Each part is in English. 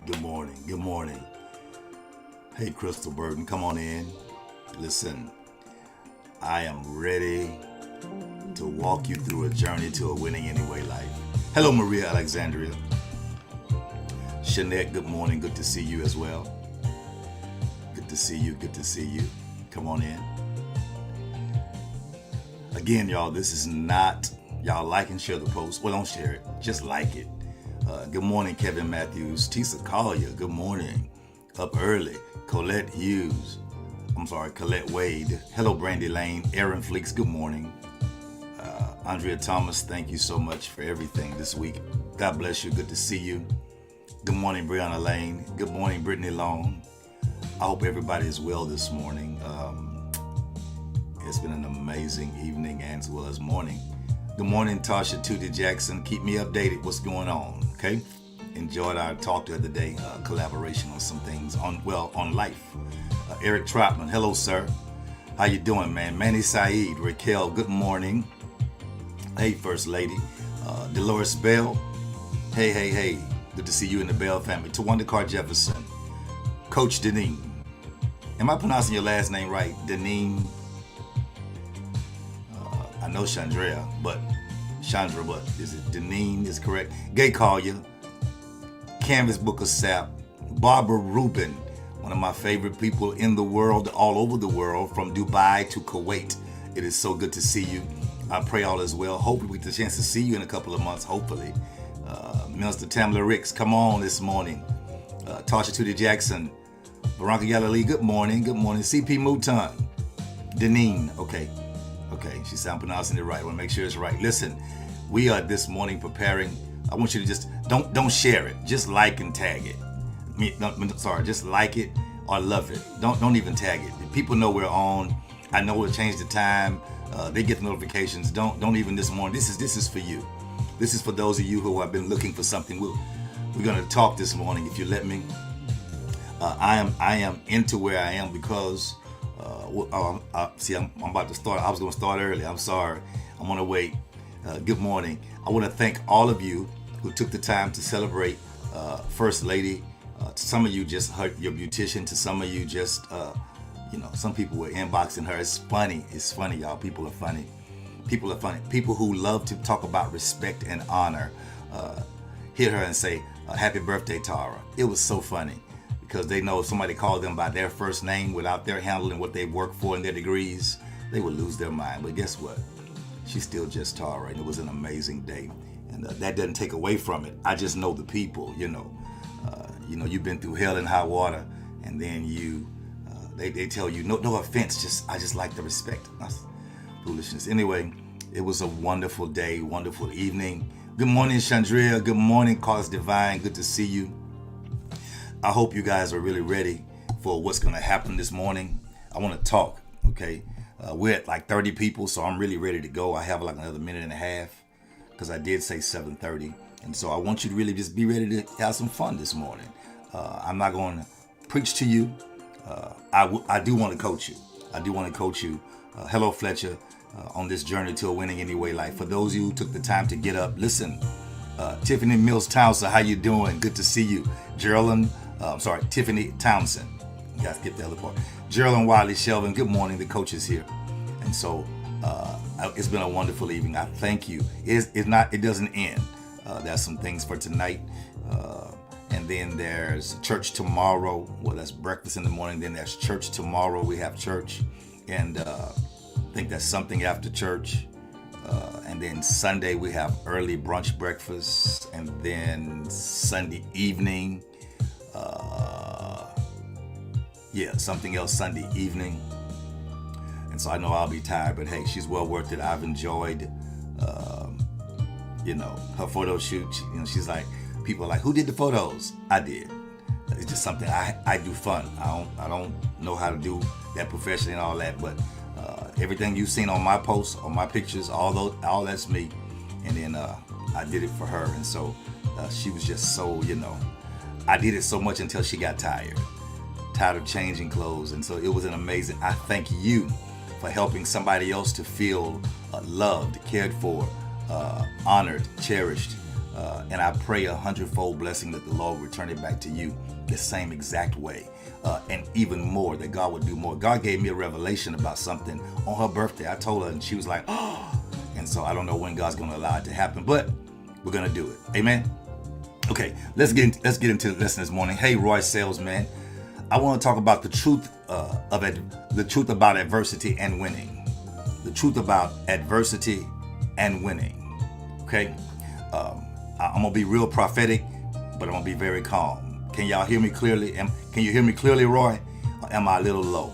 Good morning. Good morning. Hey, Crystal Burton, come on in. Listen, I am ready to walk you through a journey to a winning anyway life. Hello, Maria Alexandria. Shanette, good morning. Good to see you as well. Good to see you. Good to see you. Come on in. Again, y'all, this is not, y'all like and share the post. Well, don't share it. Just like it. Good morning, Kevin Matthews. Tisa Collier, good morning. Up early. Colette Hughes. Colette Wade. Hello, Brandy Lane. Aaron Fleeks, good morning. Andrea Thomas, thank you so much for everything this week. God bless you. Good to see you. Good morning, Brianna Lane. Good morning, Brittany Long. I hope everybody is well this morning. It's been an amazing evening as well as morning. Good morning, Tasha Tootie Jackson. Keep me updated. What's going on? Okay. Enjoyed our talk the other day, collaboration on some things on life. Eric Trotman, hello, sir. How you doing, man? Manny Saeed, Raquel, good morning. Hey, First Lady. Dolores Bell, hey. Good to see you in the Bell family. Tawanda Carr Jefferson. Coach Deneen. Am I pronouncing your last name right? Deneen. I know Chandra, but is it Deneen is correct? Gay Collier. Canvas Book of Sap. Barbara Rubin, one of my favorite people in the world, all over the world, from Dubai to Kuwait. It is so good to see you. I pray all is well. Hopefully we get the chance to see you in a couple of months, hopefully. Minister Tamla Ricks, come on this morning. Tasha Tootie Jackson. Veronica Galilee, good morning. Good morning. CP Mouton. Deneen, okay, she sound pronouncing it right. I want to make sure it's right. Listen, we are this morning preparing. I want you to just don't share it. Just like and tag it. Just like it or love it. Don't even tag it. People know we're on. I know we'll change the time. They get the notifications. Don't even this morning. This is for you. This is for those of you who have been looking for something. We're going to talk this morning if you let me. I am into where I am because I'm about to start. I was going to start early. I'm sorry. I'm going to wait. Good morning. I want to thank all of you who took the time to celebrate First Lady. To some of you just hurt your beautician. To some of you just, some people were inboxing her. It's funny, y'all. People are funny. People who love to talk about respect and honor hit her and say, happy birthday, Tara. It was so funny because they know if somebody called them by their first name without their handle and what they work for and their degrees, they would lose their mind. But guess what? She's still just Tara, and it was an amazing day. And that doesn't take away from it. I just know the people, you've been through hell and high water, and then they tell you, no offense, I just like the respect. That's foolishness. Anyway, it was a wonderful day, wonderful evening. Good morning, Chandria. Good morning, Cause Divine. Good to see you. I hope you guys are really ready for what's going to happen this morning. I want to talk, okay? We're at like 30 people, so I'm really ready to go. I have like another minute and a half because I did say 7:30. And so I want you to really just be ready to have some fun this morning. I'm not going to preach to you. I do want to coach you. Hello, Fletcher, on this journey to a winning anyway life. For those of you who took the time to get up, listen. Tiffany Mills Townsend, how you doing? Good to see you. Tiffany Townsend. You gotta skip the other part. Geraldine Wiley Shelvin, good morning. The coach is here. And so it's been a wonderful evening. I thank you. It doesn't end. There's some things for tonight. And then there's church tomorrow. Well, that's breakfast in the morning. Then there's church tomorrow. We have church. And I think that's something after church. And then Sunday we have early brunch breakfast. And then Sunday evening. Something else Sunday evening. And so I know I'll be tired, but hey, she's well worth it. I've enjoyed, her photo shoot. She's like, people are like, who did the photos? I did. It's just something I do fun. I don't know how to do that professionally and all that, but everything you've seen on my posts, on my pictures, all that's me. And then I did it for her, and so she was just so, I did it so much until she got tired of changing clothes, and so it was an amazing. I thank you for helping somebody else to feel loved, cared for, honored, cherished, And I pray a hundredfold blessing that the Lord return it back to you the same exact way. And even more, that God would do more. God gave me a revelation about something on her birthday. I told her and she was like, oh. And so I don't know when God's going to allow it to happen, but we're going to do it. Amen. Okay, let's get into the lesson this morning. Hey, Roy Salesman, I want to talk about the truth the truth about adversity and winning. The truth about adversity and winning. Okay, I'm gonna be real prophetic, but I'm gonna be very calm. Can y'all hear me clearly? Can you hear me clearly, Roy? Or am I a little low?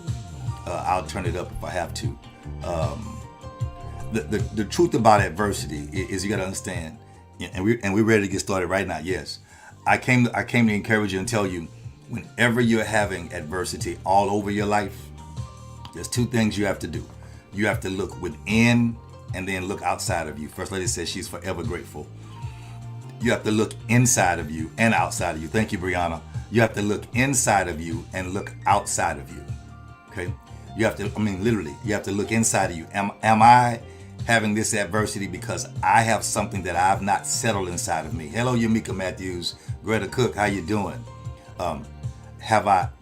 I'll turn it up if I have to. The truth about adversity is you got to understand, and we're ready to get started right now. Yes, I came to encourage you and tell you, whenever you're having adversity all over your life, there's two things you have to do. You have to look within and then look outside of you. First Lady says she's forever grateful. You have to look inside of you and outside of you. Thank you, Brianna. You have to look inside of you and look outside of you. Okay? You have to, literally, you have to look inside of you. Am I having this adversity because I have something that I've not settled inside of me? Hello, Yamika Matthews, Greta Cook, how you doing?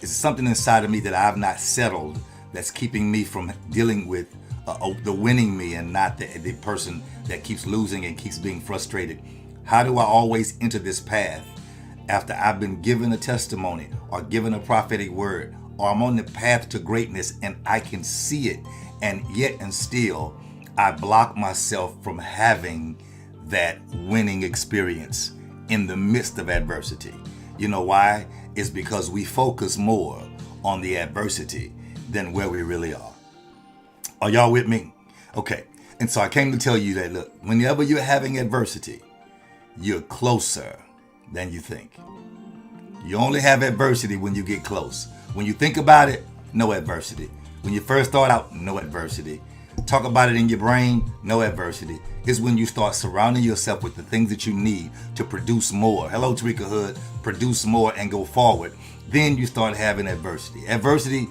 Is something inside of me that I've not settled that's keeping me from dealing with the winning me and not the person that keeps losing and keeps being frustrated? How do I always enter this path after I've been given a testimony or given a prophetic word, or I'm on the path to greatness and I can see it, and yet and still I block myself from having that winning experience in the midst of adversity? You know why? It's because we focus more on the adversity than where we really are. Are y'all with me? Okay. And so I came to tell you that, look, whenever you're having adversity, you're closer than you think. You only have adversity when you get close. When you think about it, no adversity. When you first start out, no adversity. Talk about it in your brain, no adversity. It's when you start surrounding yourself with the things that you need to produce more. Hello, Tarika Hood. Produce more and go forward. Then you start having adversity. Adversity,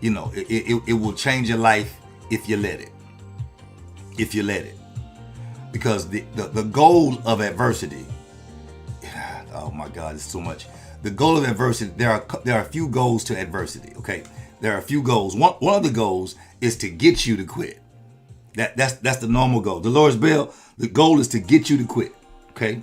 it will change your life if you let it. If you let it. Because the goal of adversity, oh my God, it's so much. The goal of adversity, there are a few goals to adversity, okay? There are a few goals. One of the goals is to get you to quit. That's the normal goal. Dolores Bell, the goal is to get you to quit, okay?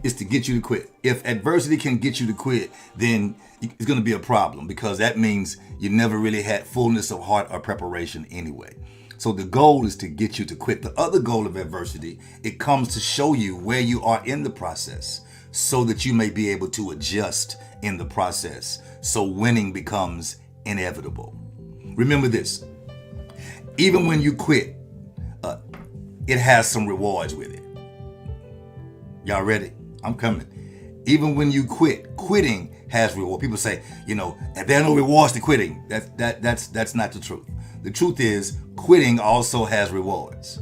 It's to get you to quit. If adversity can get you to quit, then it's going to be a problem, because that means you never really had fullness of heart or preparation anyway. So the goal is to get you to quit. The other goal of adversity, it comes to show you where you are in the process so that you may be able to adjust in the process. So winning becomes inevitable. Remember this, even when you quit, it has some rewards with it. Y'all ready? I'm coming. Even when you quit, quitting has reward. People say, if there are no rewards to quitting, that's not the truth. The truth is, quitting also has rewards.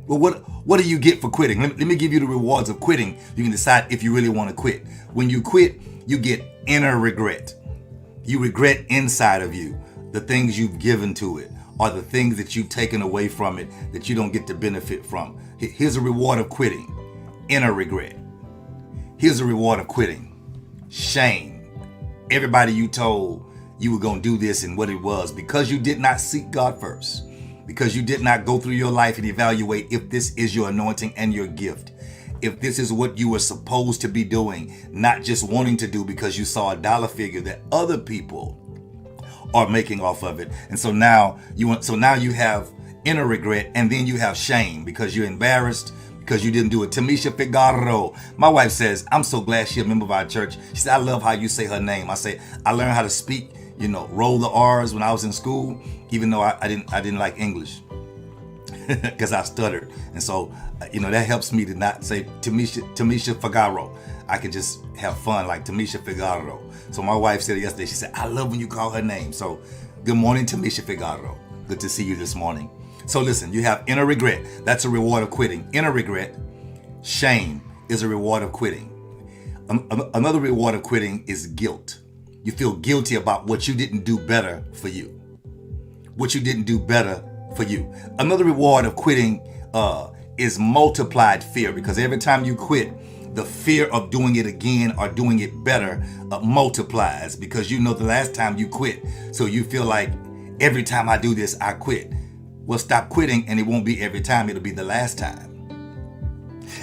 Well, what do you get for quitting? Let me give you the rewards of quitting. You can decide if you really want to quit. When you quit, you get inner regret. You regret inside of you the things you've given to it, or the things that you've taken away from it that you don't get to benefit from. Here's a reward of quitting: inner regret. Here's a reward of quitting: shame. Everybody you told you were going to do this and what it was, because you did not seek God first, because you did not go through your life and evaluate if this is your anointing and your gift, if this is what you were supposed to be doing, not just wanting to do because you saw a dollar figure that other people are making off of it. And so now you have inner regret, and then you have shame because you're embarrassed because you didn't do it. Tamisha Figaro, my wife says, I'm so glad she's a member of our church. She said, I love how you say her name. I say, I learned how to speak, roll the R's when I was in school, even though I didn't like English because I stuttered. And so, that helps me to not say Tamisha Figaro. I can just have fun like Tamisha Figaro. So my wife said yesterday, she said, I love when you call her name. So good morning, Tamisha Figaro. Good to see you this morning. So listen, you have inner regret. That's a reward of quitting. Inner regret. Shame is a reward of quitting. Another reward of quitting is guilt. You feel guilty about what you didn't do better for you. What you didn't do better for you. Another reward of quitting is multiplied fear, because every time you quit, the fear of doing it again or doing it better multiplies, because you know the last time you quit. So you feel like every time I do this, I quit. Well, stop quitting, and it won't be every time. It'll be the last time.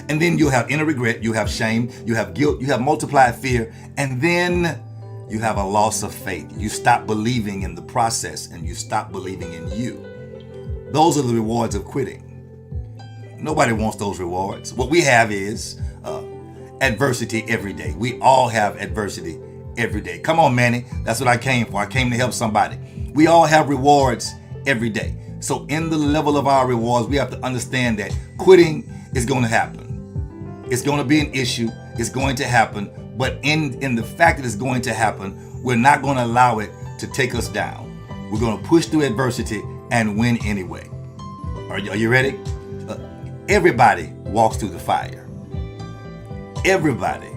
And then you'll have inner regret, you have shame, you have guilt, you have multiplied fear, and then you have a loss of faith. You stop believing in the process, and you stop believing in you. Those are the rewards of quitting. Nobody wants those rewards. What we have is adversity every day. We all have adversity every day. Come on, Manny. That's what I came for. I came to help somebody. We all have rewards every day. So in the level of our rewards, we have to understand that quitting is going to happen. It's going to be an issue. It's going to happen. But in the fact that it's going to happen, we're not going to allow it to take us down. We're going to push through adversity and win anyway. Are you ready? Everybody walks through the fire. Everybody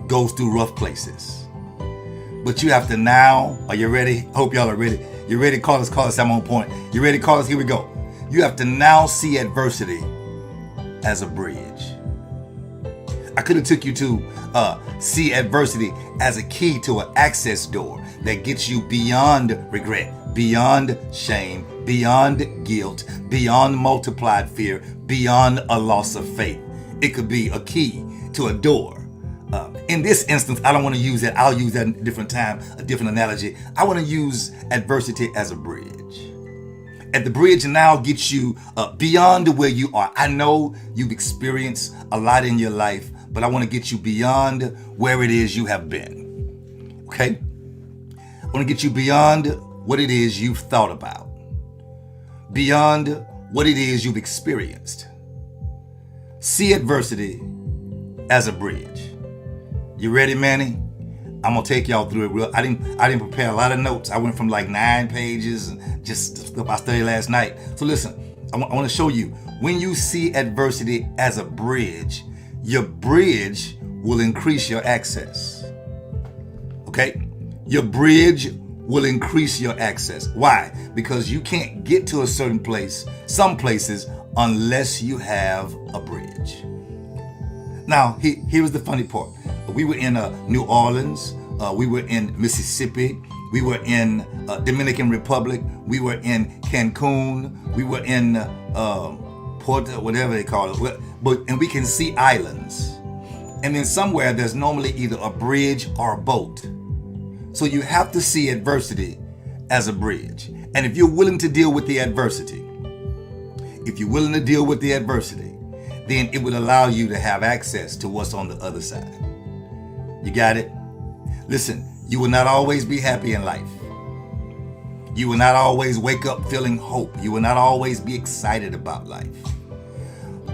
goes through rough places. But you have to now, are you ready? Hope y'all are ready. You ready? Call us, I'm on point. You ready? Call us, here we go. You have to now see adversity as a bridge. I could have took you to see adversity as a key to an access door that gets you beyond regret, beyond shame, beyond guilt, beyond multiplied fear, beyond a loss of faith. It could be a key to a door. In this instance, I don't want to use that. I'll use that at a different time, a different analogy. I want to use adversity as a bridge. And the bridge now gets you beyond where you are. I know you've experienced a lot in your life, but I want to get you beyond where it is you have been. Okay? I want to get you beyond what it is you've thought about, beyond what it is you've experienced. See adversity as a bridge. You ready, Manny? I'm gonna take y'all through it. I didn't prepare a lot of notes. I went from like 9 pages and just stuff I studied last night. So listen, I want to show you, when you see adversity as a bridge, your bridge will increase your access. Okay? Your bridge will increase your access. Why? Because you can't get to a certain place, some places, unless you have a bridge. Now, here was the funny part. We were in New Orleans. We were in Mississippi. We were in Dominican Republic. We were in Cancun. We were in Puerto, whatever they call it. And we can see islands. And then somewhere there's normally either a bridge or a boat. So you have to see adversity as a bridge. And if you're willing to deal with the adversity, then it would allow you to have access to what's on the other side. You got it? Listen, you will not always be happy in life. You will not always wake up feeling hope. You will not always be excited about life.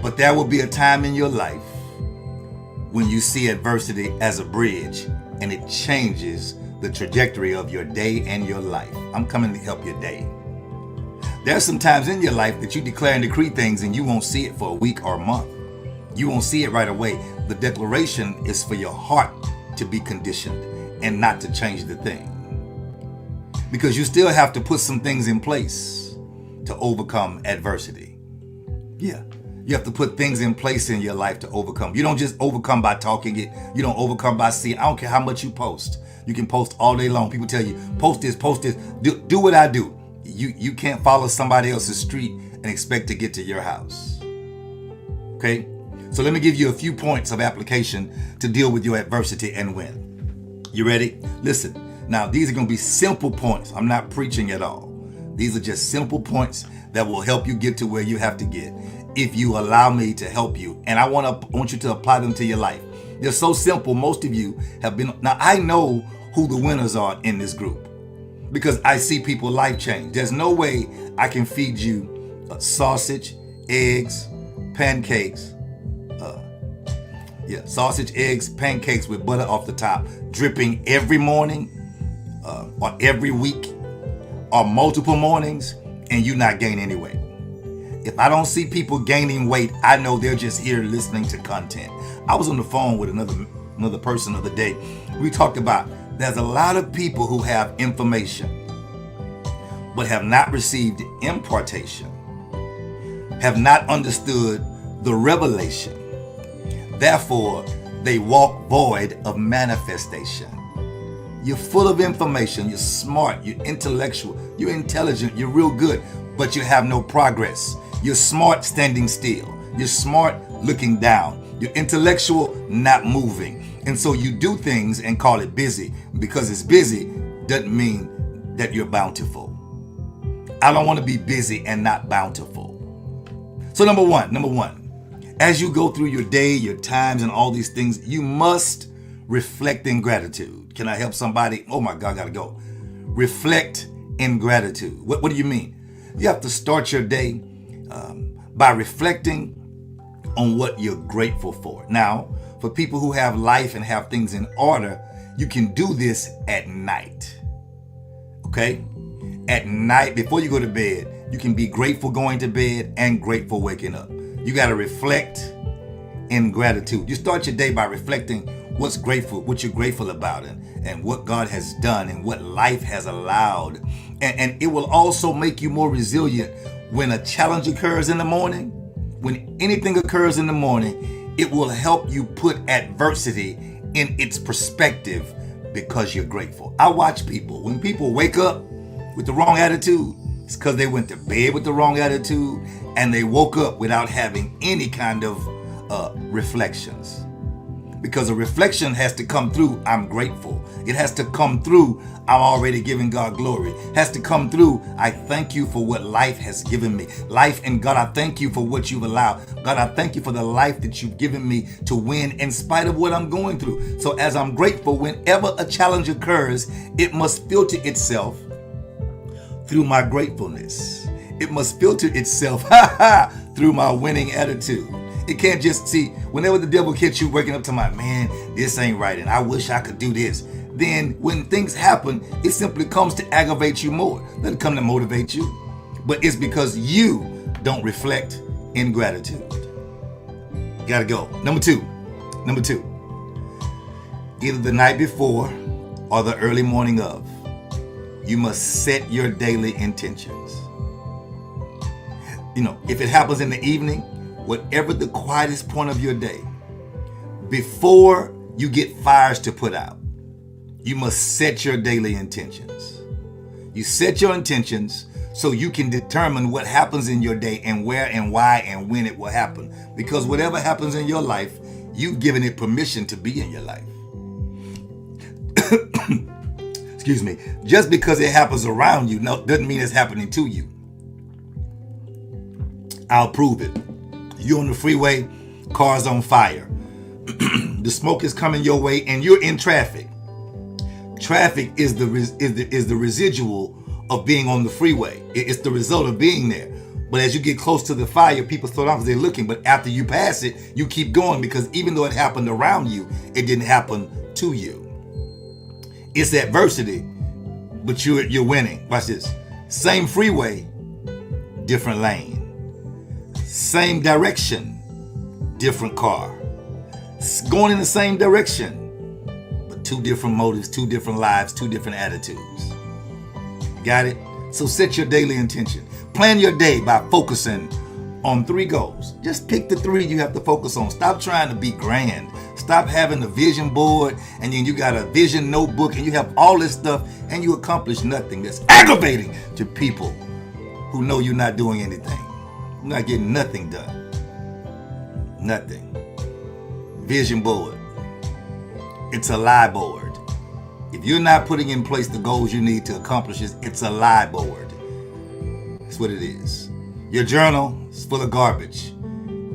But there will be a time in your life when you see adversity as a bridge, and it changes the trajectory of your day and your life. I'm coming to help your day. There's some times in your life that you declare and decree things and you won't see it for a week or a month. You won't see it right away. The declaration is for your heart to be conditioned and not to change the thing. Because you still have to put some things in place to overcome adversity. Yeah. You have to put things in place in your life to overcome. You don't just overcome by talking it. You don't overcome by seeing. I don't care how much you post. You can post all day long. People tell you, post this, do what I do. You can't follow somebody else's street and expect to get to your house. Okay? So let me give you a few points of application to deal with your adversity and win. You ready? Listen. Now, these are going to be simple points. I'm not preaching at all. These are just simple points that will help you get to where you have to get if you allow me to help you. And I want you to apply them to your life. They're so simple. Most of you have been. Now, I know who the winners are in this group because I see people life change. There's no way I can feed you sausage, eggs, pancakes. Sausage, eggs, pancakes with butter off the top, dripping every morning or every week or multiple mornings, and you not gain any weight. If I don't see people gaining weight, I know they're just here listening to content. I was on the phone with another person the other day. We talked about there's a lot of people who have information but have not received impartation, have not understood the revelation. Therefore, they walk void of manifestation. You're full of information, you're smart, you're intellectual, you're intelligent, you're real good, but you have no progress. You're smart standing still. You're smart looking down. You're intellectual, not moving. And so you do things and call it busy. Because it's busy doesn't mean that you're bountiful. I don't want to be busy and not bountiful. So number one, as you go through your day, your times, and all these things, you must reflect in gratitude. Can I help somebody? Oh my God, I gotta go. Reflect in gratitude. What do you mean? You have to start your day by reflecting on what you're grateful for. Now, for people who have life and have things in order, you can do this at night. Okay? At night, before you go to bed, you can be grateful going to bed and grateful waking up. You got to reflect in gratitude. You start your day by reflecting what you're grateful about, and what God has done and what life has allowed. And it will also make you more resilient when a challenge occurs in the morning. When anything occurs in the morning, it will help you put adversity in its perspective because you're grateful. I watch people, when people wake up with the wrong attitude, it's because they went to bed with the wrong attitude and they woke up without having any kind of reflections. Because a reflection has to come through, I'm grateful. It has to come through, I'm already giving God glory. It has to come through, I thank you for what life has given me. Life, and God, I thank you for what you've allowed. God, I thank you for the life that you've given me to win in spite of what I'm going through. So as I'm grateful, whenever a challenge occurs, it must filter itself through my gratefulness. It must filter itself through my winning attitude. It can't just see, whenever the devil gets you waking up to my, man, this ain't right, and I wish I could do this. Then when things happen, it simply comes to aggravate you more. It doesn't come to motivate you. But it's because you don't reflect in gratitude. Gotta go. Number two. Either the night before or the early morning of, you must set your daily intentions. If it happens in the evening, whatever the quietest point of your day, before you get fires to put out, you must set your daily intentions. You set your intentions so you can determine what happens in your day and where and why and when it will happen. Because whatever happens in your life, you've given it permission to be in your life. Excuse me. Just because it happens around you doesn't mean it's happening to you. I'll prove it. You're on the freeway, car's on fire. The smoke is coming your way and you're in traffic. Traffic is the residual of being on the freeway. It's the result of being there. But as you get close to the fire, people slow down because they're looking. But after you pass it, you keep going, because even though it happened around you, it didn't happen to you. It's adversity, but you're winning. Watch this. Same freeway, different lane. Same direction, different car. Going in the same direction, but two different motives, two different lives, two different attitudes. Got it? So set your daily intention. Plan your day by focusing on 3 goals. Just pick the 3 you have to focus on. Stop trying to be grand. Stop having a vision board and then you got a vision notebook and you have all this stuff and you accomplish nothing. That's aggravating to people who know you're not doing anything. You're not getting nothing done. Nothing. Vision board. It's a lie board. If you're not putting in place the goals you need to accomplish it, it's a lie board. That's what it is. Your journal is full of garbage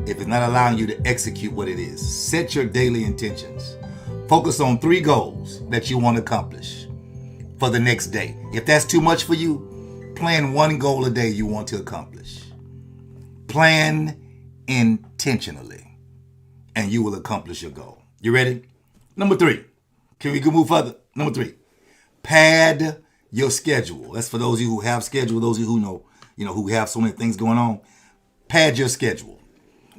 if it's not allowing you to execute what it is. Set your daily intentions. Focus on 3 goals that you want to accomplish for the next day. If that's too much for you, plan 1 goal a day you want to accomplish. Plan intentionally, and you will accomplish your goal. You ready? Number 3. Can we go move further? Number 3. Pad your schedule. That's for those of you who have schedule, those of you who know, who have so many things going on. Pad your schedule.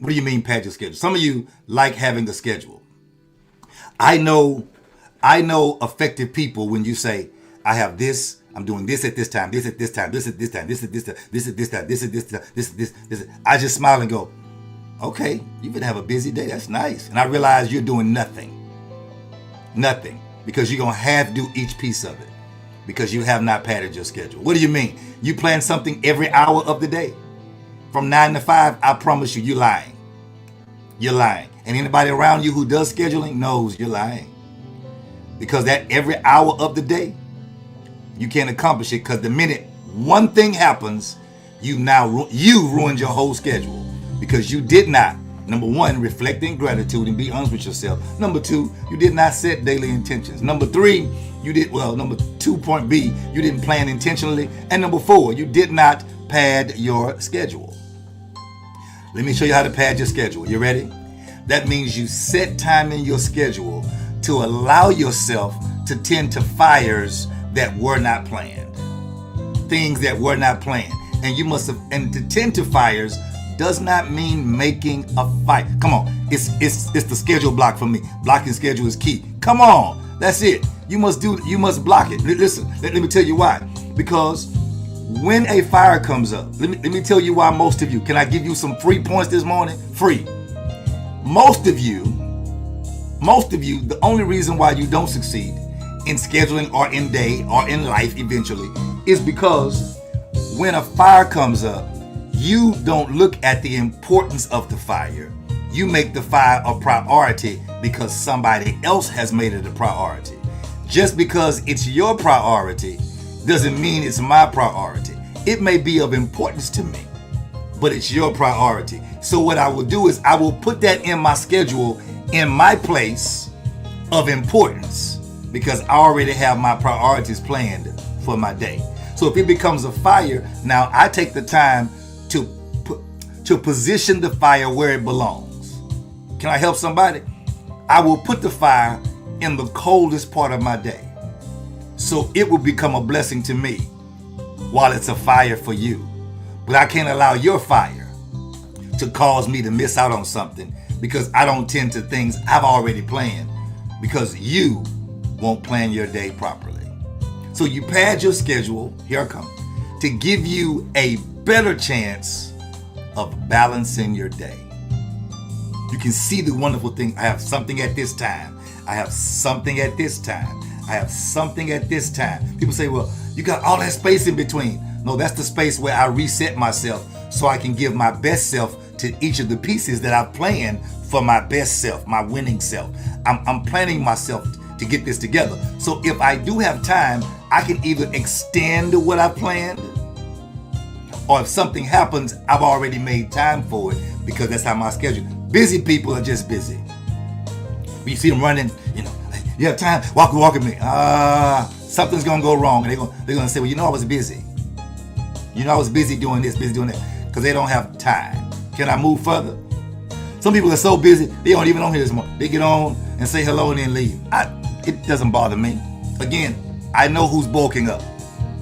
What do you mean pad your schedule? Some of you like having a schedule. I know effective people when you say, I have this, I'm doing this at this time, this at this time, this at this time, this at this time, this at this time, this at this time, this at this. I just smile and go, Okay, you've been have a busy day. That's nice. And I realize you're doing nothing. Nothing. Because you're going to half do each piece of it. Because you have not padded your schedule. What do you mean? You plan something every hour of the day. From 9 to 5, I promise you, you're lying. You're lying. And anybody around you who does scheduling knows you're lying. Because that every hour of the day, you can't accomplish it, because the minute one thing happens, you ruined your whole schedule, because you did not, number one, reflect in gratitude and be honest with yourself. Number two, you did not set daily intentions. Number three, number 2.B, you didn't plan intentionally. And number four, you did not pad your schedule. Let me show you how to pad your schedule. You ready? That means you set time in your schedule to allow yourself to tend to fires that were not planned. Things that were not planned. And to tend to fires does not mean making a fight. Come on, it's the schedule block for me. Blocking schedule is key. Come on, that's it. You must block it. Listen, let me tell you why. Because when a fire comes up, let me tell you why. Most of you, can I give you some free points this morning? Free. Most of you, the only reason why you don't succeed in scheduling or in day or in life eventually is because when a fire comes up, you don't look at the importance of the fire. You make the fire a priority because somebody else has made it a priority. Just because it's your priority doesn't mean it's my priority. It may be of importance to me, but it's your priority. So what I will do is I will put that in my schedule in my place of importance, because I already have my priorities planned for my day. So if it becomes a fire, now I take the time to position the fire where it belongs. Can I help somebody? I will put the fire in the coldest part of my day, so it will become a blessing to me while it's a fire for you. But I can't allow your fire to cause me to miss out on something, because I don't tend to things I've already planned, because you won't plan your day properly. So you pad your schedule, here I come, to give you a better chance of balancing your day. You can see the wonderful thing. I have something at this time. I have something at this time. I have something at this time. People say, well, you got all that space in between. No, that's the space where I reset myself so I can give my best self to each of the pieces that I've planned for my best self, my winning self. I'm planning myself to get this together. So if I do have time, I can either extend what I planned, or if something happens, I've already made time for it, because that's how my schedule. Busy people are just busy. When you see them running, you have time, walk with me. Something's gonna go wrong, and they're gonna say, well, I was busy. I was busy doing this, busy doing that, because they don't have time. Can I move further? Some people are so busy, they don't even on here this morning. They get on and say hello and then leave. It doesn't bother me. Again, I know who's bulking up,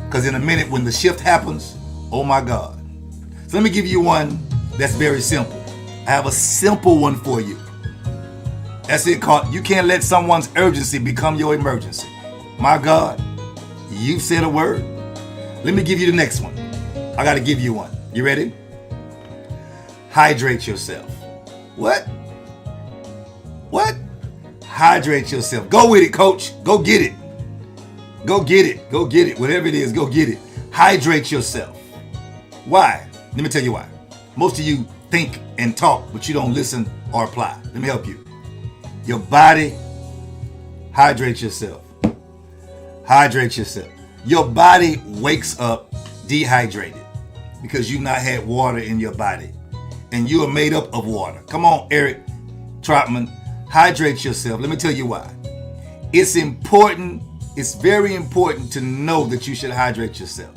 because in a minute when the shift happens, oh my God. So let me give you one that's very simple. I have a simple one for you. That's it, called, you can't let someone's urgency become your emergency. My God, you said a word. Let me give you the next one. I got to give you one. You ready? Hydrate yourself. What? Hydrate yourself. Go with it, coach. Go get it. Go get it. Go get it. Whatever it is, go get it. Hydrate yourself. Why? Let me tell you why. Most of you think and talk, but you don't listen or apply. Let me help you. Your body, hydrate yourself. Hydrate yourself. Your body wakes up dehydrated because you've not had water in your body. And you are made up of water. Come on, Eric Trotman. Hydrate yourself. Let me tell you why. It's important. It's very important to know that you should hydrate yourself.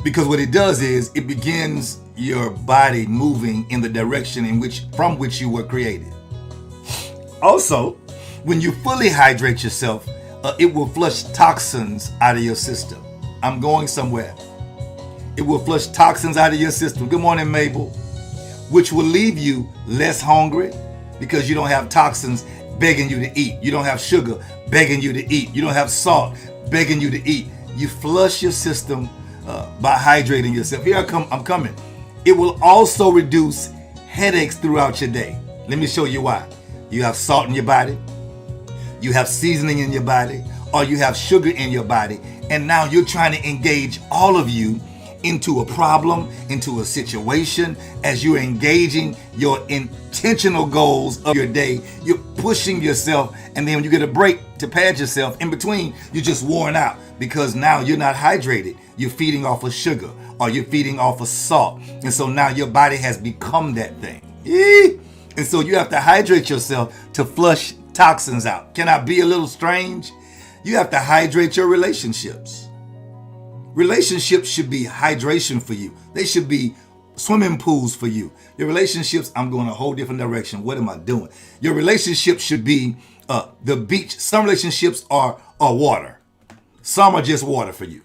Because what it does is it begins your body moving in the direction from which you were created. Also, when you fully hydrate yourself, it will flush toxins out of your system. I'm going somewhere. It will flush toxins out of your system. Good morning, Mabel. Which will leave you less hungry because you don't have toxins begging you to eat. You don't have sugar begging you to eat. You don't have salt begging you to eat. You flush your system by hydrating yourself. Here I'm coming. It will also reduce headaches throughout your day. Let me show you why. You have salt in your body, you have seasoning in your body, or you have sugar in your body, and now you're trying to engage all of you into a problem, into a situation. As you're engaging your intentional goals of your day, you're pushing yourself, and then when you get a break to pad yourself in between, you're just worn out because now you're not hydrated. You're feeding off of sugar or you're feeding off of salt, and so now your body has become that thing. And so you have to hydrate yourself to flush toxins out. Can I be a little strange? You have to hydrate your relationships. Relationships should be hydration for you. They should be swimming pools for you. Your relationships, I'm going a whole different direction. What am I doing? Your relationships should be the beach. Some relationships are water. Some are just water for you.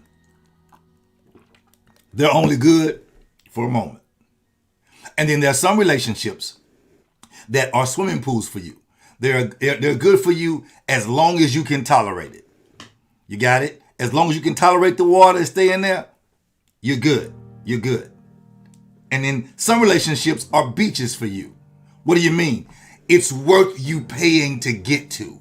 They're only good for a moment. And then there are some relationships that are swimming pools for you. They're good for you as long as you can tolerate it. You got it? As long as you can tolerate the water and stay in there, you're good. You're good. And then some relationships are beaches for you. What do you mean? It's worth you paying to get to.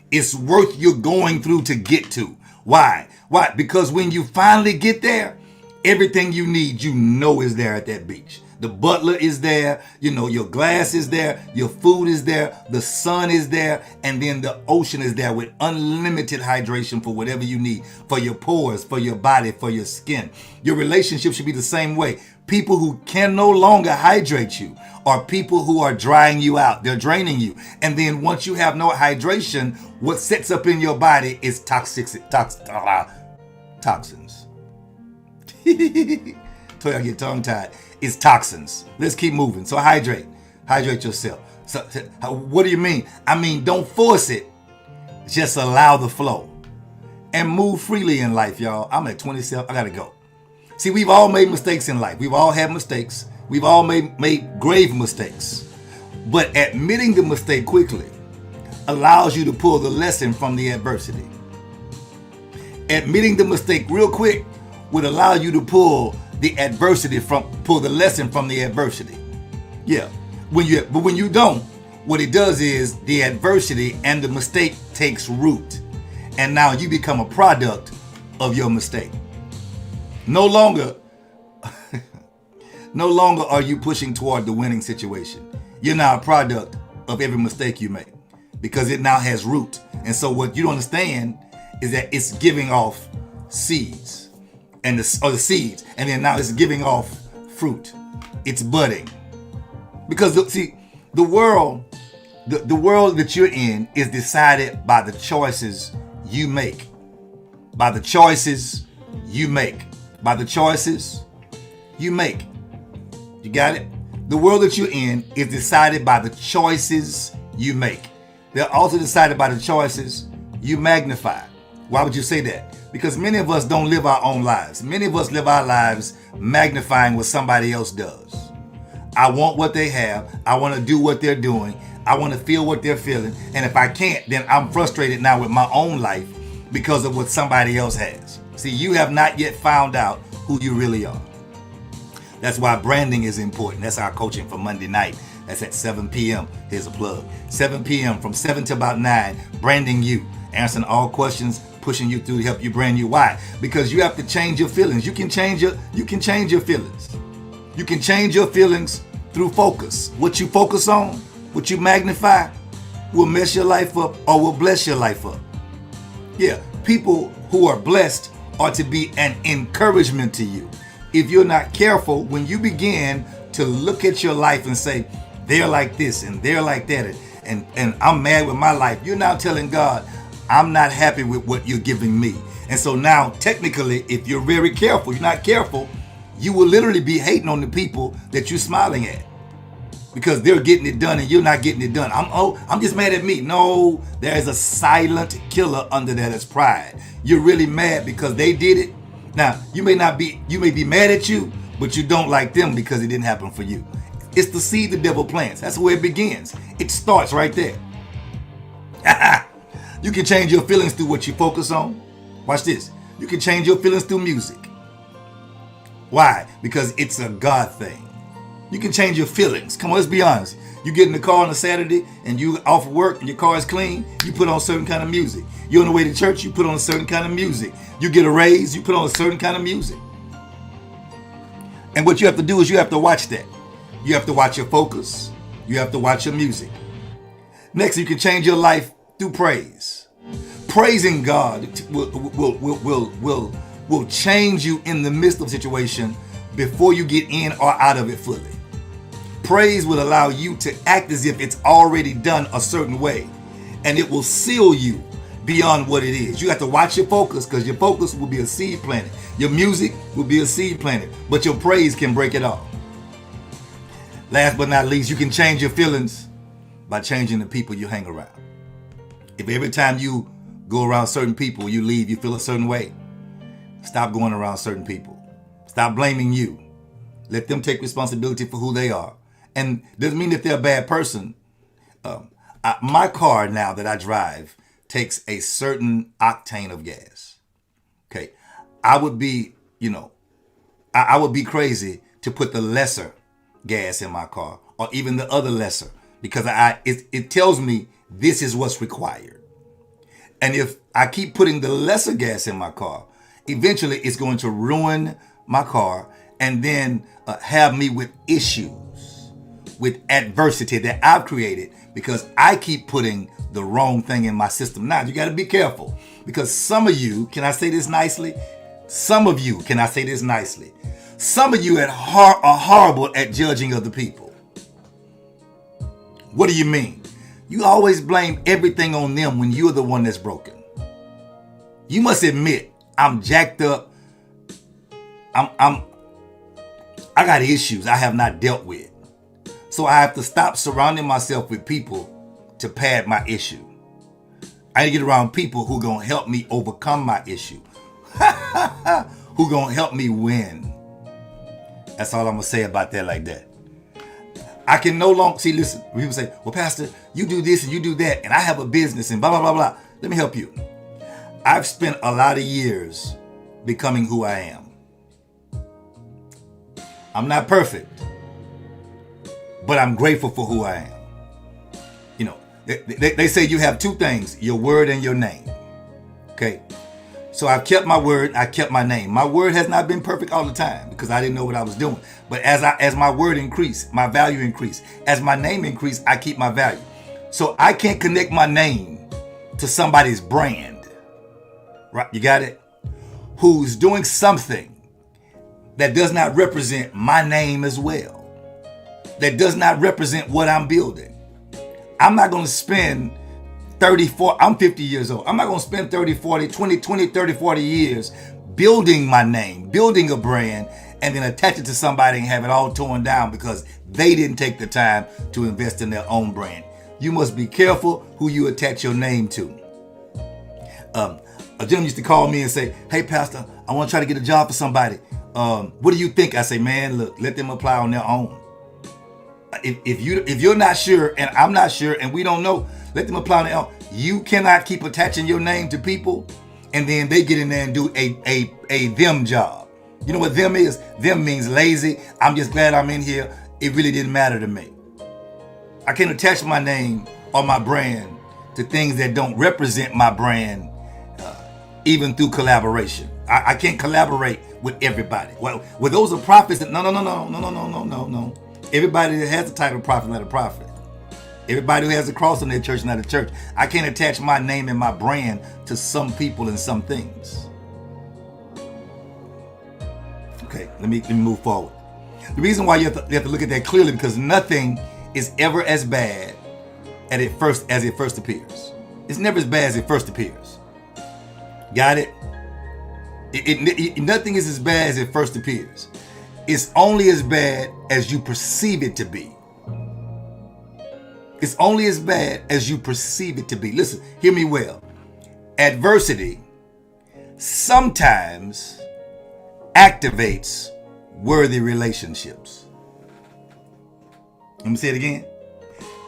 It's worth you going through to get to. Why? Why? Because when you finally get there, everything you need, you know, is there at that beach. The butler is there, you know, your glass is there, your food is there, the sun is there, and then the ocean is there with unlimited hydration for whatever you need, for your pores, for your body, for your skin. Your relationship should be the same way. People who can no longer hydrate you are people who are drying you out. They're draining you. And then once you have no hydration, what sets up in your body is toxins. Told you I get tongue tied. It's toxins. Let's keep moving. So hydrate yourself. So what do you mean? I mean, don't force it. Just allow the flow and move freely in life, y'all. I'm at 27. I gotta go. See, we've all made mistakes in life. We've all had mistakes. We've all made grave mistakes. But admitting the mistake quickly allows you to pull the lesson from the adversity. Admitting the mistake real quick would allow you to pull the lesson from the adversity. Yeah. But when you don't, what it does is the adversity and the mistake takes root. And now you become a product of your mistake. No longer are you pushing toward the winning situation. You're now a product of every mistake you make because it now has root. And so what you don't understand is that it's giving off seeds. The seeds, and then now it's giving off fruit. It's budding. Because the world that you're in is decided by the choices you make. By the choices you make. By the choices you make. You got it? The world that you're in is decided by the choices you make. They're also decided by the choices you magnify. Why would you say that? Because many of us don't live our own lives. Many of us live our lives magnifying what somebody else does. I want what they have. I want to do what they're doing. I want to feel what they're feeling. And if I can't, then I'm frustrated now with my own life because of what somebody else has. See, you have not yet found out who you really are. That's why branding is important. That's our coaching for Monday night. That's at 7 p.m. Here's a plug. 7 p.m. from 7 to about 9, branding you. Answering all questions, pushing you through to help you brand you. Why? Because you have to change your feelings. You can change your feelings. You can change your feelings through focus. What you focus on, what you magnify, will mess your life up or will bless your life up. Yeah, people who are blessed are to be an encouragement to you. If you're not careful, when you begin to look at your life and say, they're like this and they're like that, and I'm mad with my life, you're now telling God, I'm not happy with what you're giving me. And so now, technically, if you're very careful, you're not careful, you will literally be hating on the people that you're smiling at because they're getting it done and you're not getting it done. I'm just mad at me. No, there is a silent killer under that. It's pride. You're really mad because they did it. Now, you may be mad at you, but you don't like them because it didn't happen for you. It's the seed the devil plants. That's where it begins. It starts right there. You can change your feelings through what you focus on. Watch this. You can change your feelings through music. Why? Because it's a God thing. You can change your feelings. Come on, let's be honest. You get in the car on a Saturday and you off work and your car is clean, you put on a certain kind of music. You're on the way to church, you put on a certain kind of music. You get a raise, you put on a certain kind of music. And what you have to do is you have to watch that. You have to watch your focus. You have to watch your music. Next, you can change your life through praise. Praising God will change you in the midst of a situation before you get in or out of it fully. Praise will allow you to act as if it's already done a certain way, and it will seal you beyond what it is. You have to watch your focus, because your focus will be a seed planted. Your music will be a seed planted, but your praise can break it off. Last but not least, you can change your feelings by changing the people you hang around. If every time you go around certain people, you leave, you feel a certain way, stop going around certain people. Stop blaming you. Let them take responsibility for who they are. And doesn't mean that they're a bad person. My car now that I drive takes a certain octane of gas. Okay. I would be crazy to put the lesser gas in my car, or even the other lesser, because it tells me this is what's required. And if I keep putting the lesser gas in my car, eventually it's going to ruin my car and then have me with issues, with adversity that I've created because I keep putting the wrong thing in my system. Now, you got to be careful, because some of you, can I say this nicely? Some of you are horrible at judging other people. What do you mean? You always blame everything on them when you're the one that's broken. You must admit, I'm jacked up. I got issues I have not dealt with. So I have to stop surrounding myself with people to pad my issue. I need to get around people who gonna help me overcome my issue. Who gonna help me win. That's all I'm gonna say about that like that. I can no longer, see, listen, people say, well, Pastor, you do this and you do that, and I have a business and blah, blah, blah, blah. Let me help you. I've spent a lot of years becoming who I am. I'm not perfect, but I'm grateful for who I am. You know, they say you have two things, your word and your name. Okay. So I've kept my word, I kept my name. My word has not been perfect all the time because I didn't know what I was doing. But as my word increased, my value increased. As my name increased, I keep my value. So I can't connect my name to somebody's brand. Right? You got it? Who's doing something that does not represent my name as well. That does not represent what I'm building. I'm not going to spend 34, I'm 50 years old. I'm not going to spend 30, 40, 20, 30, 40 years building my name, building a brand, and then attach it to somebody and have it all torn down because they didn't take the time to invest in their own brand. You must be careful who you attach your name to. A gentleman used to call me and say, hey, Pastor, I want to try to get a job for somebody. What do you think? I say, man, look, let them apply on their own. If you're not sure and I'm not sure and we don't know, let them apply on their own. You cannot keep attaching your name to people and then they get in there and do a them job. You know what them is? Them means lazy. I'm just glad I'm in here. It really didn't matter to me. I can't attach my name or my brand to things that don't represent my brand, even through collaboration. I can't collaborate with everybody. Well, those are prophets that no. Everybody that has the title prophet, not a prophet. Everybody who has a cross on their church, not a church. I can't attach my name and my brand to some people and some things. Okay, let me move forward. The reason why you have to look at that clearly, because nothing is ever as bad as it first appears. It's never as bad as it first appears. Got it? Nothing is as bad as it first appears. It's only as bad as you perceive it to be. It's only as bad as you perceive it to be. Listen, hear me well. Adversity sometimes activates worthy relationships. Let me say it again.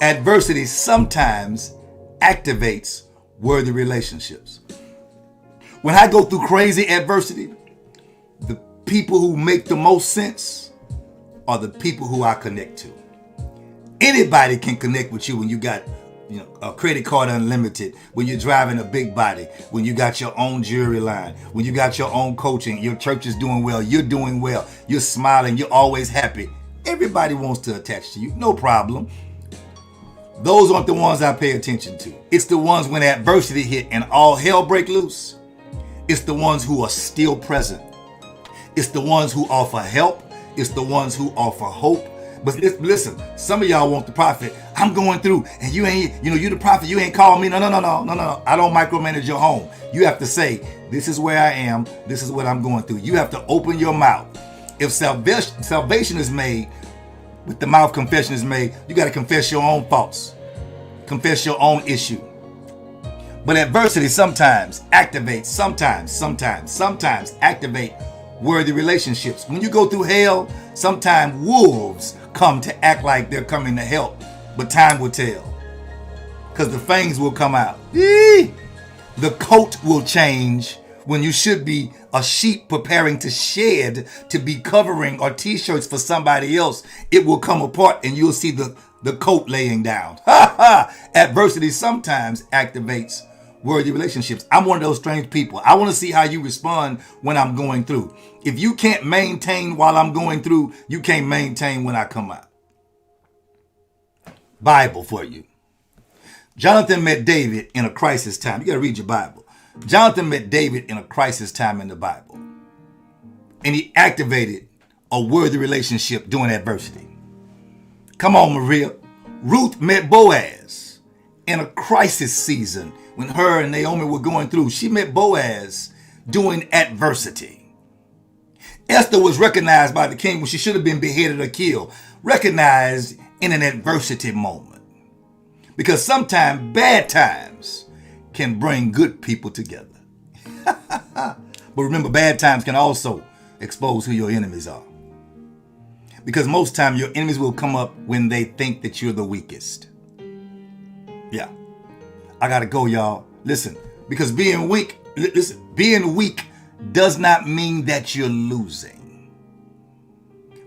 Adversity sometimes activates worthy relationships. When I go through crazy adversity, the people who make the most sense are the people who I connect to. Anybody can connect with you when you got a credit card unlimited, when you're driving a big body, when you got your own jewelry line, when you got your own coaching, your church is doing well, you're doing well, you're smiling, you're always happy. Everybody wants to attach to you, no problem. Those aren't the ones I pay attention to. It's the ones when adversity hit and all hell break loose. It's the ones who are still present. It's the ones who offer help. It's the ones who offer hope. But listen, some of y'all want the prophet. I'm going through, and you ain't, you the prophet. You ain't calling me. No. I don't micromanage your home. You have to say, this is where I am. This is what I'm going through. You have to open your mouth. If salvation is made, with the mouth confession is made, you got to confess your own faults. Confess your own issue. But adversity sometimes activate worthy relationships. When you go through hell, sometimes wolves come to act like they're coming to help, but time will tell, because the fangs will come out. The coat will change when you should be a sheep preparing to shed to be covering or t-shirts for somebody else. It will come apart and you'll see the coat laying down. Adversity sometimes activates worthy relationships. I'm one of those strange people. I want to see how you respond when I'm going through. If you can't maintain while I'm going through, you can't maintain when I come out. Bible for you. Jonathan met David in a crisis time. You got to read your Bible. Jonathan met David in a crisis time in the Bible. And he activated a worthy relationship during adversity. Come on, Maria. Ruth met Boaz in a crisis season when her and Naomi were going through. She met Boaz during adversity. Esther was recognized by the king when she should have been beheaded or killed. Recognized in an adversity moment. Because sometimes bad times can bring good people together. But remember, bad times can also expose who your enemies are. Because most times your enemies will come up when they think that you're the weakest. Yeah. I gotta go, y'all. Listen, because being weak does not mean that you're losing.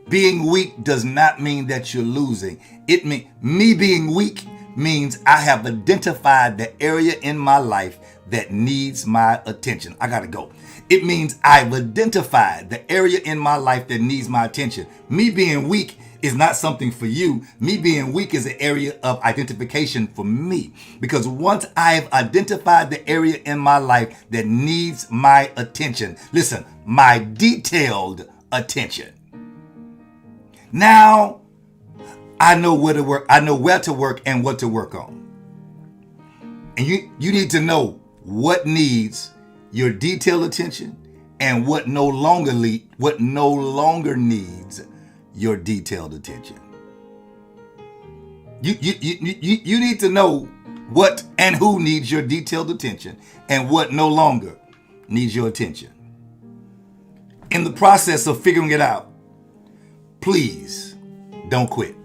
Being weak does not mean that you're losing. It means me being weak means I have identified the area in my life that needs my attention. I gotta go. It means I've identified the area in my life that needs my attention. Me being weak is not something for you. Me being weak is an area of identification for me. Because once I've identified the area in my life that needs my attention, listen, my detailed attention. Now, I know where to work. I know where to work and what to work on. And you need to know what needs your detailed attention and what no longer needs your detailed attention. You need to know what and who needs your detailed attention and what no longer needs your attention. In the process of figuring it out, please don't quit.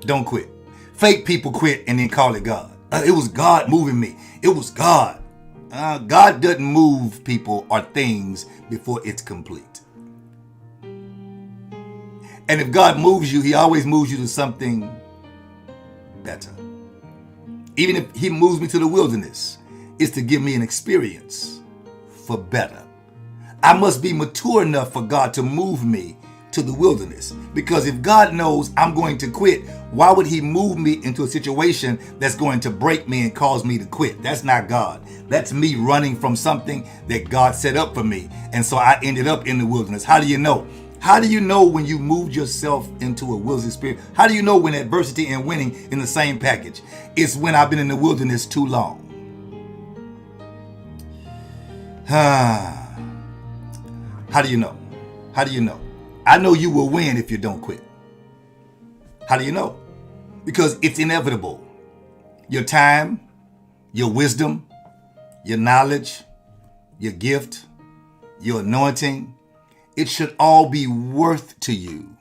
Don't quit. Fake people quit and then call it God. It was God moving me. It was God. God doesn't move people or things before it's complete. And if God moves you, he always moves you to something better. Even if he moves me to the wilderness, it's to give me an experience for better. I must be mature enough for God to move me to the wilderness. Because if God knows I'm going to quit, why would he move me into a situation that's going to break me and cause me to quit? That's not God. That's me running from something that God set up for me. And so I ended up in the wilderness. How do you know? How do you know when you moved yourself into a wilderness experience? How do you know when adversity and winning in the same package? It's when I've been in the wilderness too long. How do you know? How do you know? I know you will win if you don't quit. How do you know? Because it's inevitable. Your time, your wisdom, your knowledge, your gift, your anointing, it should all be worth to you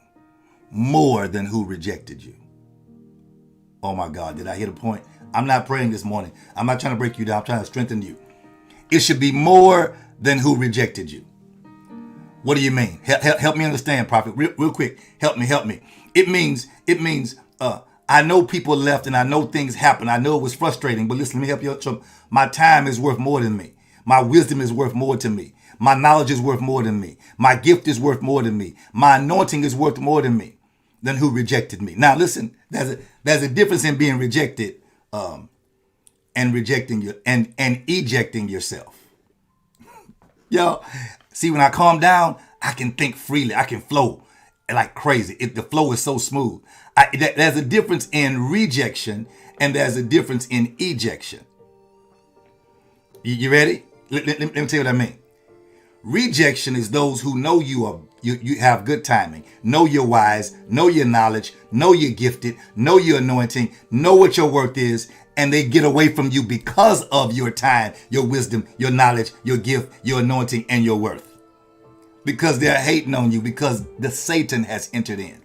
more than who rejected you. Oh my God, did I hit a point? I'm not praying this morning. I'm not trying to break you down. I'm trying to strengthen you. It should be more than who rejected you. What do you mean? Help me understand, Prophet. Real quick. Help me. It means I know people left and I know things happen. I know it was frustrating, but listen, let me help you. My time is worth more than me. My wisdom is worth more to me. My knowledge is worth more than me. My gift is worth more than me. My anointing is worth more than me, than who rejected me. Now listen, there's a difference in being rejected and rejecting you and ejecting yourself. Yo, see, when I calm down, I can think freely. I can flow like crazy. The flow is so smooth. There's a difference in rejection and there's a difference in ejection. You ready? Let me tell you what I mean. Rejection is those who know you have good timing, know you're wise, know your knowledge, know you're gifted, know your anointing, know what your worth is, and they get away from you because of your time, your wisdom, your knowledge, your gift, your anointing, and your worth. Because they're hating on you because the Satan has entered in.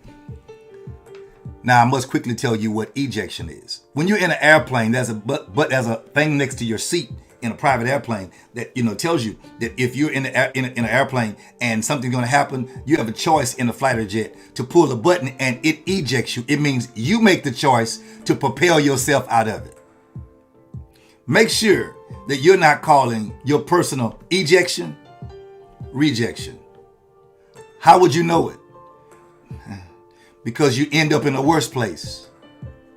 Now, I must quickly tell you what ejection is. When you're in an airplane, there's a thing next to your seat in a private airplane that tells you that if you're in an airplane and something's going to happen, you have a choice in the fighter jet to pull a button and it ejects you. It means you make the choice to propel yourself out of it. Make sure that you're not calling your personal ejection rejection. How would you know it? Because you end up in a worse place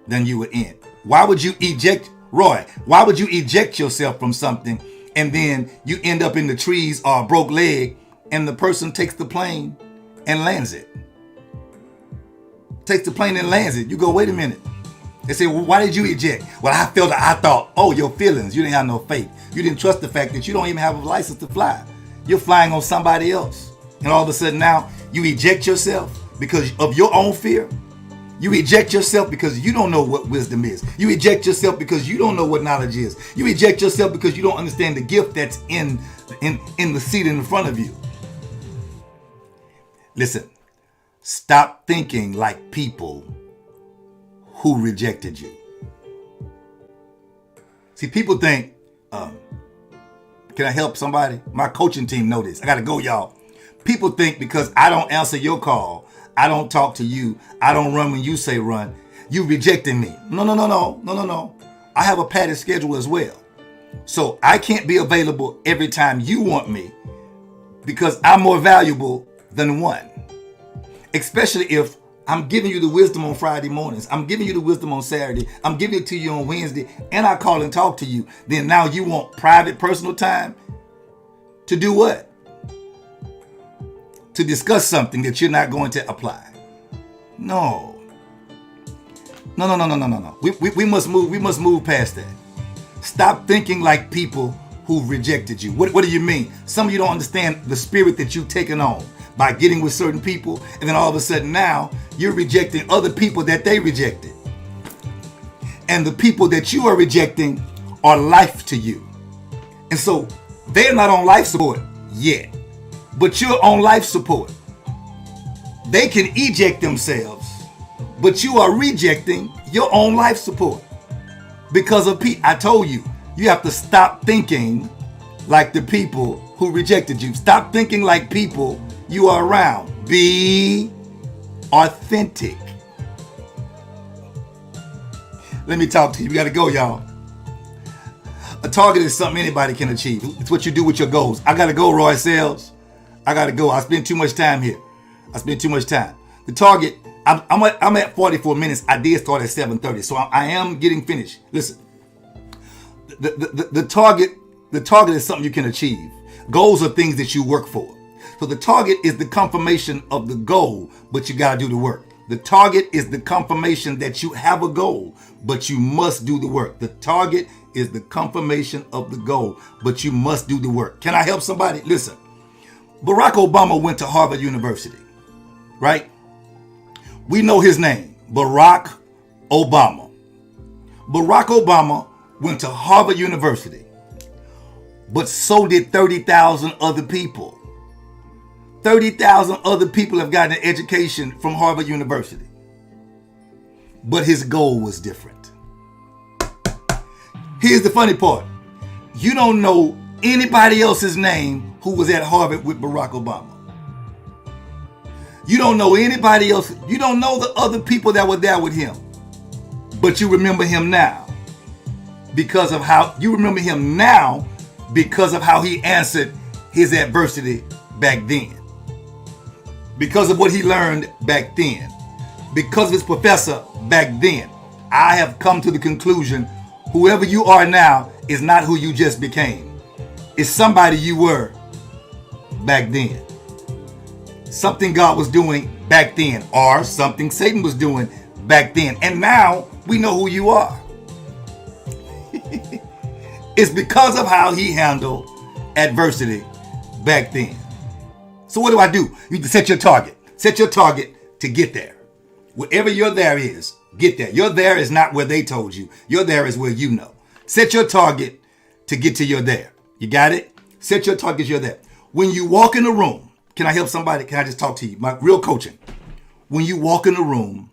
than you were in. Why would you eject, Roy? Why would you eject yourself from something and then you end up in the trees or a broke leg and the person takes the plane and lands it? Takes the plane and lands it. You go, wait a minute. They say, well, why did you eject? Well, I thought, oh, your feelings. You didn't have no faith. You didn't trust the fact that you don't even have a license to fly. You're flying on somebody else. And all of a sudden now you eject yourself because of your own fear. You eject yourself because you don't know what wisdom is. You eject yourself because you don't know what knowledge is. You eject yourself because you don't understand the gift that's in the seat in front of you. Listen, stop thinking like people who rejected you. See, people think, can I help somebody? My coaching team know this. I got to go, y'all. People think because I don't answer your call, I don't talk to you, I don't run when you say run, you rejecting me. No. I have a padded schedule as well. So I can't be available every time you want me because I'm more valuable than one. Especially if I'm giving you the wisdom on Friday mornings, I'm giving you the wisdom on Saturday, I'm giving it to you on Wednesday, and I call and talk to you. Then now you want private personal time to do what? To discuss something that you're not going to apply. No. We must move past that. Stop thinking like people who rejected you. What do you mean? Some of you don't understand the spirit that you've taken on by getting with certain people, and then all of a sudden now you're rejecting other people that they rejected. And the people that you are rejecting are life to you. And so they're not on life support yet. But you're on life support. They can eject themselves, but you are rejecting your own life support because of I told you, you have to stop thinking like the people who rejected you. Stop thinking like people you are around. Be authentic. Let me talk to you. We got to go, y'all. A target is something anybody can achieve. It's what you do with your goals. I got to go, Roy Sales. I gotta go. I spend too much time here. The target, I'm at 44 minutes. I did start at 7:30, so I am getting finished. Listen, the target is something you can achieve. Goals are things that you work for. So the target is the confirmation of the goal, but you gotta do the work. The target is the confirmation that you have a goal, but you must do the work. The target is the confirmation of the goal, but you must do the work. Can I help somebody? Listen. Barack Obama went to Harvard University, right? We know his name, Barack Obama. Barack Obama went to Harvard University, but so did 30,000 other people. 30,000 other people have gotten an education from Harvard University, but his goal was different. Here's the funny part. You don't know anybody else's name who was at Harvard with Barack Obama. You don't know anybody else. You don't know the other people that were there with him. But you remember him now because of how he answered his adversity back then. Because of what he learned back then. Because of his professor back then. I have come to the conclusion, whoever you are now is not who you just became. It's somebody you were back then. Something God was doing back then, or something Satan was doing back then. And now we know who you are. It's because of how he handled adversity back then. So what do? You need to set your target. Set your target to get there. Wherever your there is, get there. Your there is not where they told you. Your there is where you know. Set your target to get to your there. You got it? Set your target to your there. When you walk in a room, can I help somebody? Can I just talk to you? My real coaching. When you walk in a room,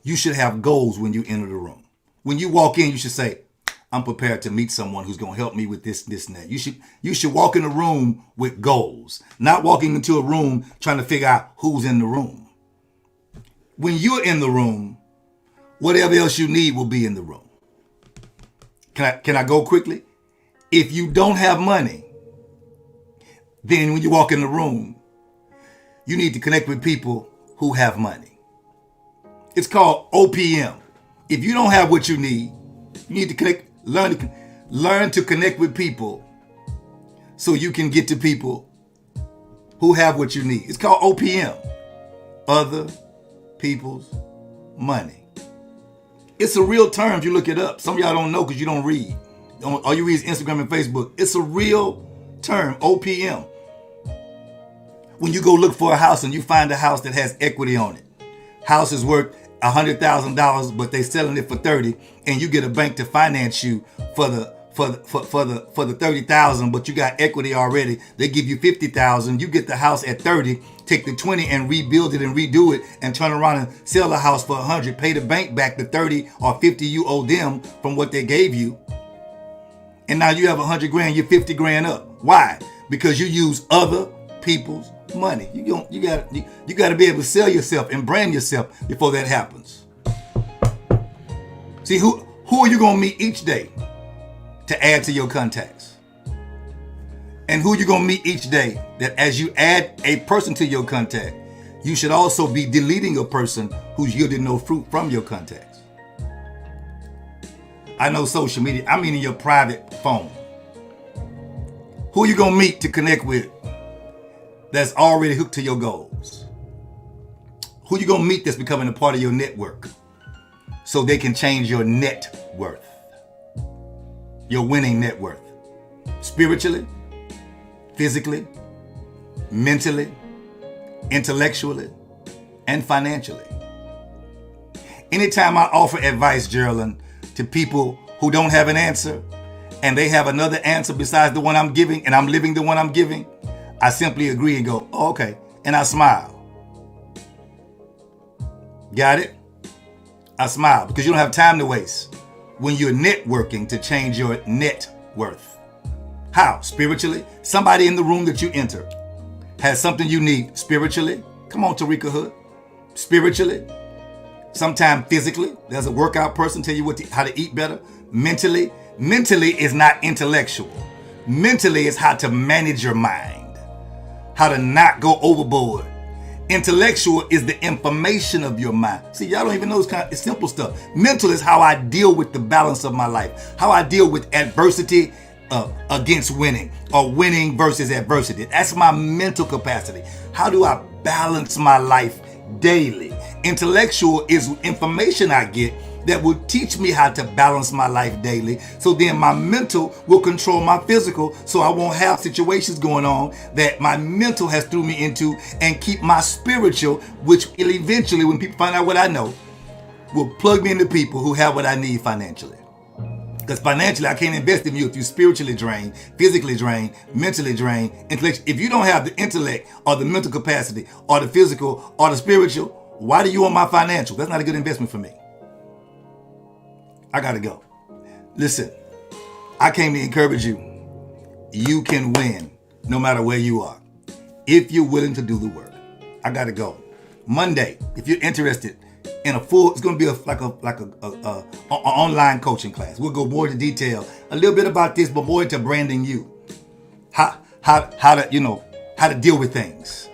you should have goals when you enter the room. When you walk in, you should say, I'm prepared to meet someone who's going to help me with this, and that. You should walk in a room with goals, not walking into a room trying to figure out who's in the room. When you're in the room, whatever else you need will be in the room. Can I go quickly? If you don't have money, then when you walk in the room, you need to connect with people who have money. It's called OPM. If you don't have what you need to connect, learn to connect with people so you can get to people who have what you need. It's called OPM. Other people's money. It's a real term if you look it up. Some of y'all don't know because you don't read. All you read is Instagram and Facebook. It's a real term, OPM. When you go look for a house and you find a house that has equity on it. House is worth $100,000, but they selling it for $30,000, and you get a bank to finance you for the $30,000, but you got equity already. They give you $50,000. You get the house at $30,000, take the $20,000 and rebuild it and redo it, and turn around and sell the house for $100,000. Pay the bank back the $30,000 or $50,000 you owe them from what they gave you, and now you have $100,000. You're $50,000 up. Why? Because you use other people's money. You got to be able to sell yourself and brand yourself before that happens. See, who are you going to meet each day to add to your contacts? And who are you going to meet each day that as you add a person to your contact, you should also be deleting a person who's yielding no fruit from your contacts? I know social media. I mean in your private phone. Who are you going to meet to connect with that's already hooked to your goals? Who you gonna meet that's becoming a part of your network so they can change your net worth, your winning net worth, spiritually, physically, mentally, intellectually, and financially. Anytime I offer advice, Geraldine, to people who don't have an answer and they have another answer besides the one I'm giving, and I'm living the one I'm giving, I simply agree and go, oh, okay. And I smile. Got it? I smile because you don't have time to waste when you're networking to change your net worth. How? Spiritually. Somebody in the room that you enter has something you need spiritually. Come on, Tarika Hood. Spiritually. Sometimes physically. There's a workout person tell you how to eat better. Mentally. Mentally is not intellectual. Mentally is how to manage your mind. How to not go overboard. Intellectual is the information of your mind. See, y'all don't even know it's simple stuff. Mental is how I deal with the balance of my life. How I deal with adversity against winning, or winning versus adversity. That's my mental capacity. How do I balance my life daily? Intellectual is information I get that will teach me how to balance my life daily. So then my mental will control my physical, so I won't have situations going on that my mental has threw me into, and keep my spiritual, which will eventually, when people find out what I know, will plug me into people who have what I need financially. Because financially, I can't invest in you if you're spiritually drained, physically drained, mentally drained, intellectually. If you don't have the intellect or the mental capacity or the physical or the spiritual, why do you want my financial? That's not a good investment for me. I gotta go. Listen, I came to encourage you. You can win no matter where you are if you're willing to do the work. I gotta go. Monday, if you're interested in a full, it's going to be like a online coaching class. We'll go more into detail, a little bit about this, but more into branding you. How to deal with things.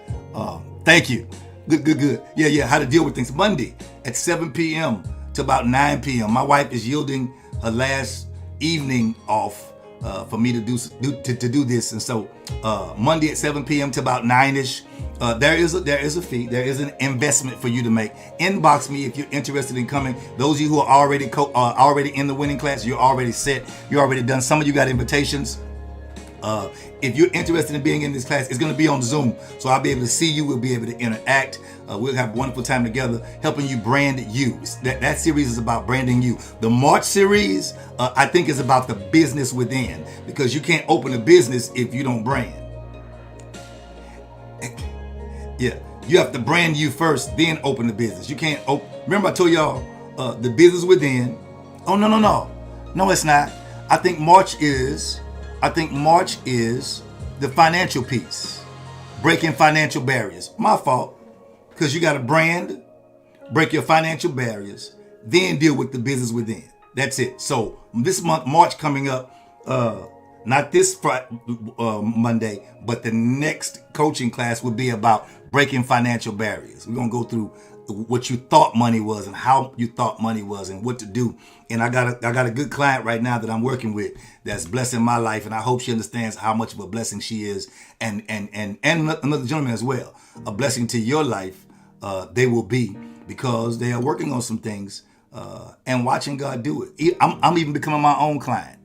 Thank you. Good. Yeah. How to deal with things. Monday at 7 p.m. to about 9 p.m. My wife is yielding her last evening off for me to do this, and so Monday at 7 p.m. to about 9ish. There is a fee. There is an investment for you to make. Inbox me if you're interested in coming. Those of you who are already in the winning class, you're already set. You're already done. Some of you got invitations. If you're interested in being in this class, it's going to be on Zoom, so I'll be able to see you. We'll be able to interact. We'll have a wonderful time together, helping you brand you. That series is about branding you. The March series, I think, is about the business within, because you can't open a business if you don't brand. Yeah, you have to brand you first, then open the business. You can't open. Remember, I told y'all the business within. Oh no, it's not. I think March is the financial piece, breaking financial barriers. My fault, because you got to brand, break your financial barriers, then deal with the business within. That's it. So this month, March coming up, not this Monday, but the next coaching class will be about breaking financial barriers. We're going to go through what you thought money was and how you thought money was and what to do. And I got a good client right now that I'm working with that's blessing my life, and I hope she understands how much of a blessing she is, and another gentleman as well. A blessing to your life they will be, because they are working on some things and watching God do it. I'm even becoming my own client.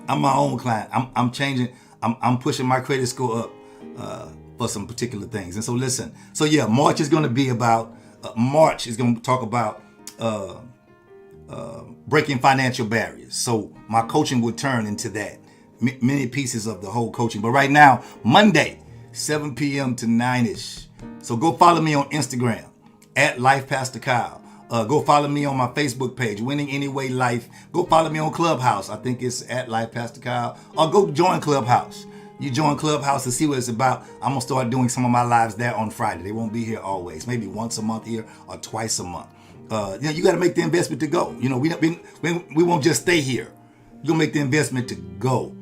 I'm my own client. I'm changing. I'm pushing my credit score up for some particular things. And so listen. So yeah, March is going to be about. March is going to talk about breaking financial barriers. So my coaching would turn into that. Many pieces of the whole coaching. But right now, Monday, 7 p.m. to 9ish. So go follow me on Instagram at Life Pastor Kyle. Go follow me on my Facebook page, Winning Anyway Life. Go follow me on Clubhouse. I think it's at Life Pastor Kyle. Or go join Clubhouse. You join Clubhouse to see what it's about. I'm going to start doing some of my lives there on Friday. They won't be here always. Maybe once a month here or twice a month. You got to make the investment to go. We won't just stay here. You're going to make the investment to go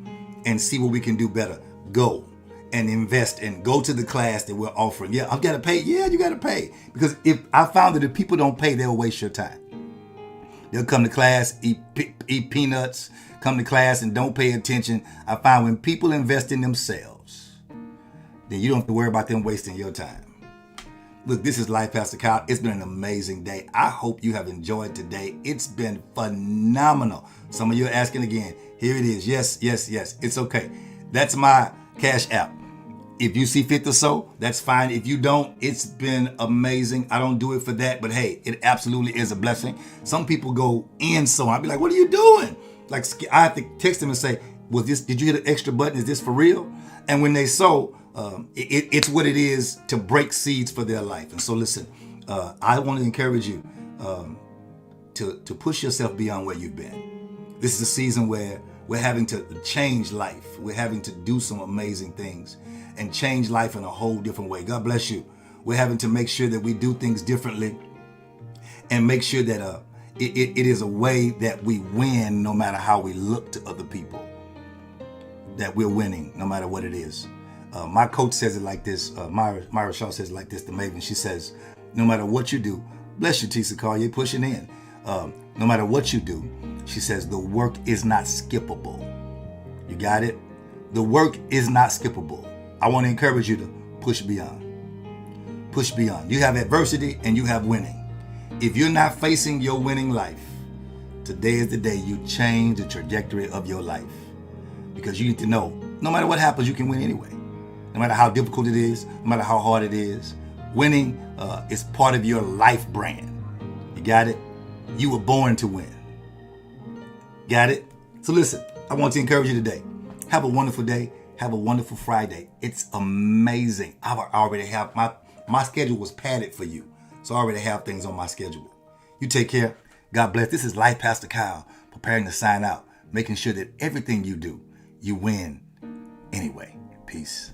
and see what we can do better. Go and invest and go to the class that we're offering. Yeah, I've got to pay. Yeah, you got to pay. Because if I found that if people don't pay, they'll waste your time. They'll come to class, eat peanuts, come to class and don't pay attention. I find when people invest in themselves, then you don't have to worry about them wasting your time. Look, this is Life Pastor Kyle. It's been an amazing day. I hope you have enjoyed today. It's been phenomenal. Some of you are asking again. Here it is. Yes. It's okay. That's my Cash App. If you see fit to sow, that's fine. If you don't, it's been amazing. I don't do it for that, but hey, it absolutely is a blessing. Some people go in sowing. I'll be like, what are you doing? Like, I have to text them and say, did you hit an extra button? Is this for real? And when they sow, it's what it is to break seeds for their life. And so listen, I want to encourage you to push yourself beyond where you've been. This is a season where we're having to change life. We're having to do some amazing things and change life in a whole different way. God bless you. We're having to make sure that we do things differently and make sure that it is a way that we win no matter how we look to other people, that we're winning no matter what it is. My coach says it like this. Myra Shaw says it like this, the Maven. She says, no matter what you do, bless you, Tisa Carr, you're pushing in. No matter what you do, she says, the work is not skippable. You got it? The work is not skippable. I want to encourage you to push beyond. Push beyond. You have adversity and you have winning. If you're not facing your winning life, today is the day you change the trajectory of your life. Because you need to know, no matter what happens, you can win anyway. No matter how difficult it is, no matter how hard it is, winning is part of your life brand. You got it? You were born to win. Got it? So listen, I want to encourage you today. Have a wonderful day. Have a wonderful Friday. It's amazing. I already have, my schedule was padded for you. So I already have things on my schedule. You take care. God bless. This is Life Pastor Kyle, preparing to sign out, making sure that everything you do, you win anyway. Peace.